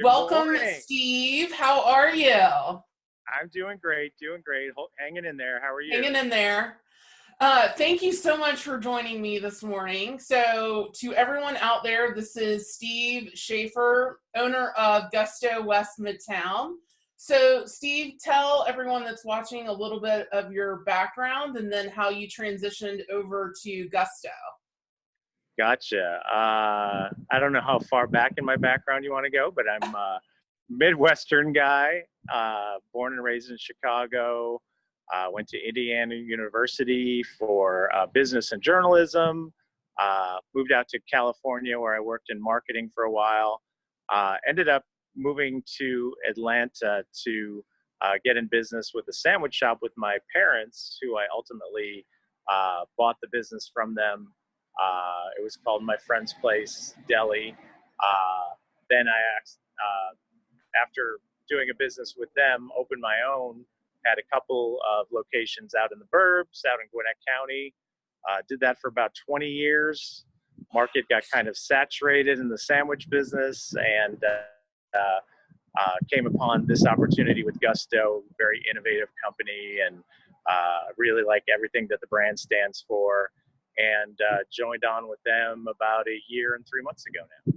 Good Welcome, morning. Steve. How are you? I'm doing great, hanging in there. How are Hanging you? in there. Thank you so much for joining me this morning. So, to everyone out there, this is Steve Schaefer, owner of Gusto West Midtown. So, Steve, tell everyone that's watching a little bit of your background and then how you transitioned over to Gusto. Gotcha. I don't know how far back in my background you want to go, but I'm a Midwestern guy, born and raised in Chicago. Went to Indiana University for business and journalism. Moved out to California where I worked in marketing for a while. Ended up moving to Atlanta to get in business with a sandwich shop with my parents, who I ultimately bought the business from them. It was called My Friend's Place Deli. Then I asked, after doing a business with them, opened my own, had a couple of locations out in the burbs, out in Gwinnett County. Did that for about 20 years. Market got kind of saturated in the sandwich business, and came upon this opportunity with Gusto, very innovative company, and really like everything that the brand stands for, and joined on with them about a year and 3 months ago now.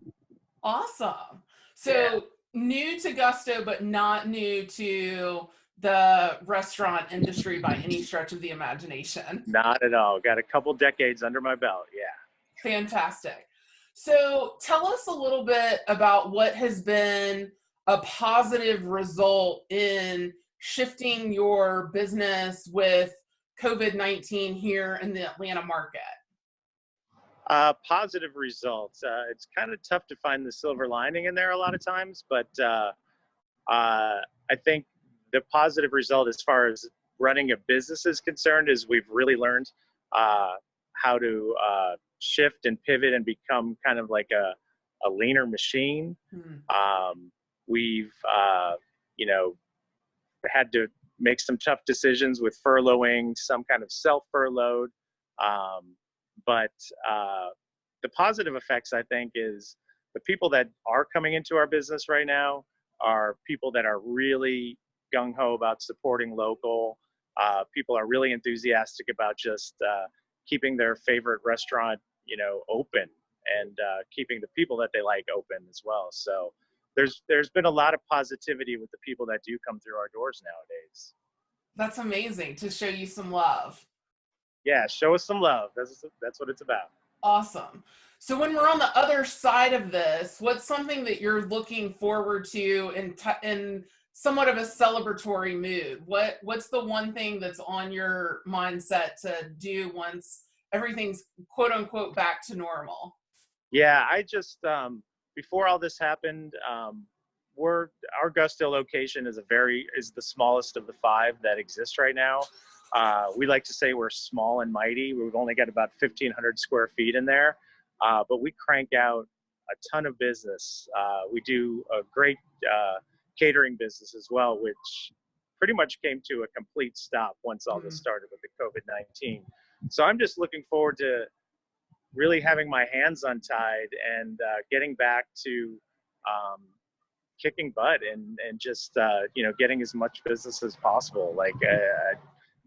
Awesome. Yeah. So, new to Gusto, but not new to the restaurant industry by any stretch of the imagination. Not at all. Got a couple decades under my belt. Yeah. Fantastic. So tell us a little bit about what has been a positive result in shifting your business with COVID-19 here in the Atlanta market. Positive results. It's kind of tough to find the silver lining in there a lot of times, but I think the positive result as far as running a business is concerned is we've really learned how to shift and pivot and become kind of like a leaner machine. We've, you know, had to make some tough decisions with furloughing, some kind of self-furloughed. But the positive effects, I think, is the people that are coming into our business right now are people that are really gung-ho about supporting local. People are really enthusiastic about just keeping their favorite restaurant, open, and keeping the people that they like open as well. So there's been a lot of positivity with the people that do come through our doors nowadays. That's amazing to show you some love. Yeah, show us some love. That's what it's about. Awesome. So when we're on the other side of this, what's something that you're looking forward to in somewhat of a celebratory mood? What's the one thing that's on your mindset to do once everything's quote unquote back to normal? Yeah, I just before all this happened, our Gusto location is the smallest of the 5 that exist right now. We like to say we're small and mighty. We've only got about 1,500 square feet in there, but we crank out a ton of business. We do a great catering business as well, which pretty much came to a complete stop once all this started with the COVID-19. So I'm just looking forward to really having my hands untied and getting back to kicking butt and just getting as much business as possible. Like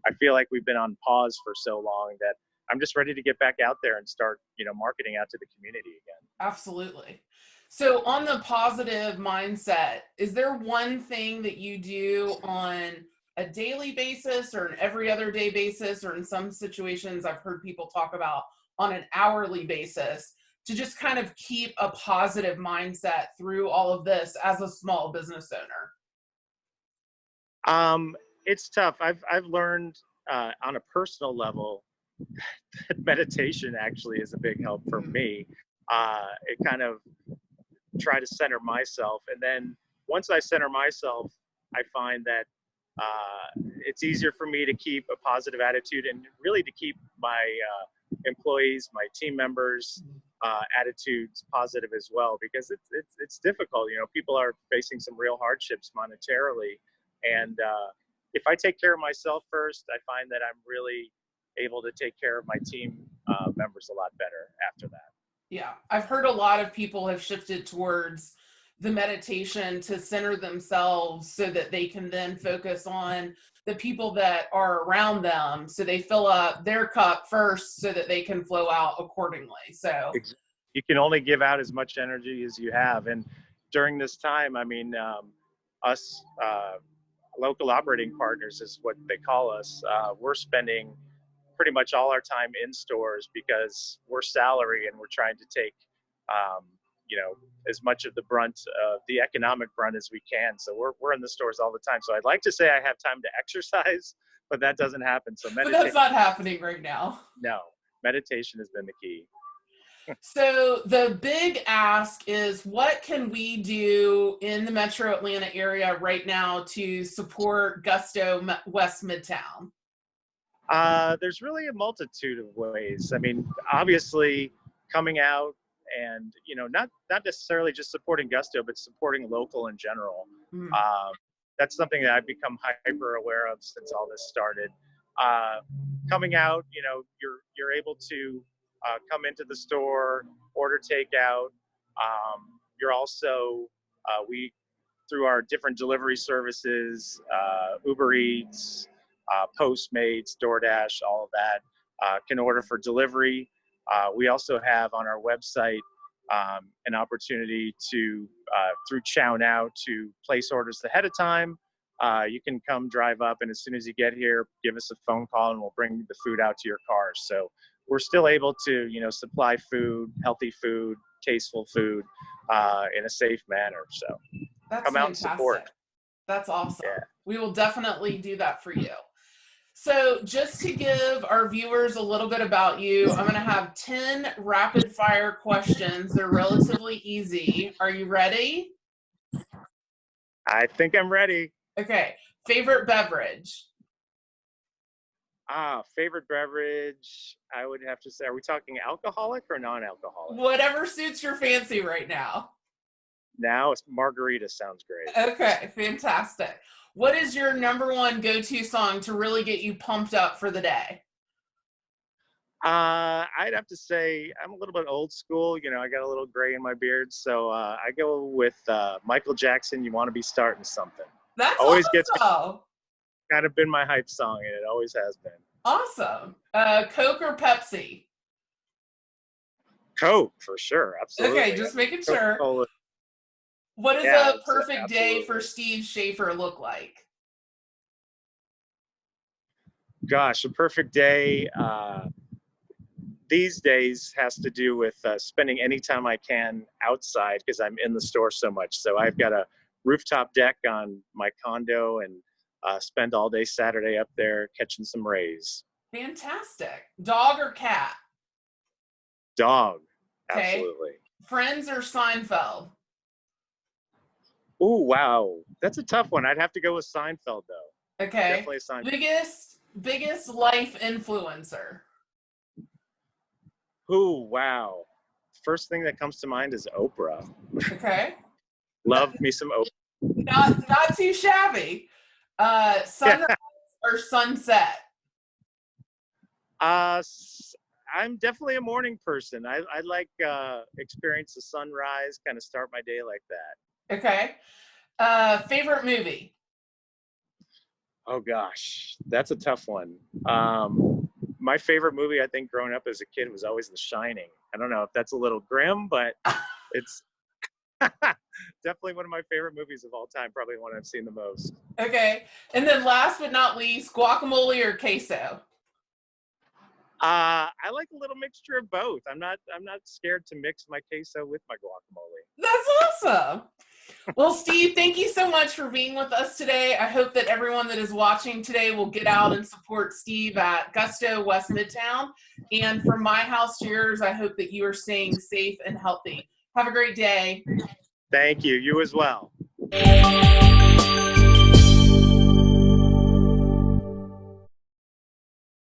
I feel like we've been on pause for so long that I'm just ready to get back out there and start marketing out to the community again. Absolutely. So on the positive mindset, is there one thing that you do on a daily basis or an every other day basis, or in some situations I've heard people talk about on an hourly basis, to just kind of keep a positive mindset through all of this as a small business owner? It's tough. I've learned on a personal level that meditation actually is a big help for me. It kind of try to center myself, and then once I center myself, I find that it's easier for me to keep a positive attitude and really to keep my employees, my team members, attitudes positive as well, because it's difficult. People are facing some real hardships monetarily, and if I take care of myself first, I find that I'm really able to take care of my team members a lot better after that. Yeah, I've heard a lot of people have shifted towards the meditation to center themselves so that they can then focus on the people that are around them. So they fill up their cup first so that they can flow out accordingly. So you can only give out as much energy as you have. And during this time, I mean, us local operating partners is what they call us. We're spending pretty much all our time in stores because we're salary and we're trying to take, as much of the brunt, the economic brunt as we can. So we're in the stores all the time. So I'd like to say I have time to exercise, but that doesn't happen. So but that's not happening right now. No, meditation has been the key. So the big ask is, what can we do in the Metro Atlanta area right now to support Gusto West Midtown? There's really a multitude of ways. I mean, obviously coming out and, not necessarily just supporting Gusto, but supporting local in general. That's something that I've become hyper aware of since all this started. Coming out, you're able to come into the store, order takeout. You're also, through our different delivery services, Uber Eats, Postmates, DoorDash, all of that, can order for delivery. We also have on our website an opportunity to, through Chow Now, to place orders ahead of time. You can come drive up, and as soon as you get here, give us a phone call and we'll bring the food out to your car. So we're still able to, supply food, healthy food, tasteful food, in a safe manner. So that's come fantastic. Out and support. That's awesome. Yeah. We will definitely do that for you. So just to give our viewers a little bit about you, I'm going to have 10 rapid fire questions. They're relatively easy. Are you ready? I think I'm ready. Okay. Favorite beverage? Favorite beverage, I would have to say, are we talking alcoholic or non-alcoholic? Whatever suits your fancy right now. Now it's margarita sounds great. Okay, fantastic. What is your number one go-to song to really get you pumped up for the day? I'd have to say I'm a little bit old school. I got a little gray in my beard, so I go with Michael Jackson, You Want to Be Starting Something. That's always awesome. Kind of been my hype song, and it always has been. Awesome. Coke or Pepsi? Coke, for sure. Absolutely. Okay, just making sure. Coca-Cola. What does a perfect day for Steve Schaefer look like? Gosh, a perfect day these days has to do with spending any time I can outside because I'm in the store so much. So I've got a rooftop deck on my condo and spend all day Saturday up there catching some rays. Fantastic. Dog or cat? Dog. Okay. Absolutely. Friends or Seinfeld? Oh, wow. That's a tough one. I'd have to go with Seinfeld, though. Okay. Definitely Seinfeld. Biggest life influencer? Oh, wow. First thing that comes to mind is Oprah. Okay. Love me some Oprah. Not too shabby. Sunrise or sunset? I'm definitely a morning person. I like experience the sunrise, kind of start my day like that. Okay. Favorite movie? Oh gosh, that's a tough one. My favorite movie, I think, growing up as a kid was always The Shining. I don't know if that's a little grim, but it's definitely one of my favorite movies of all time. Probably one I've seen the most. Okay. And then last but not least, guacamole or queso? I like a little mixture of both. I'm not scared to mix my queso with my guacamole. That's awesome. Well, Steve, thank you so much for being with us today. I hope that everyone that is watching today will get out and support Steve at Gusto West Midtown. And from my house to yours, I hope that you are staying safe and healthy. Have a great day. Thank you. You as well.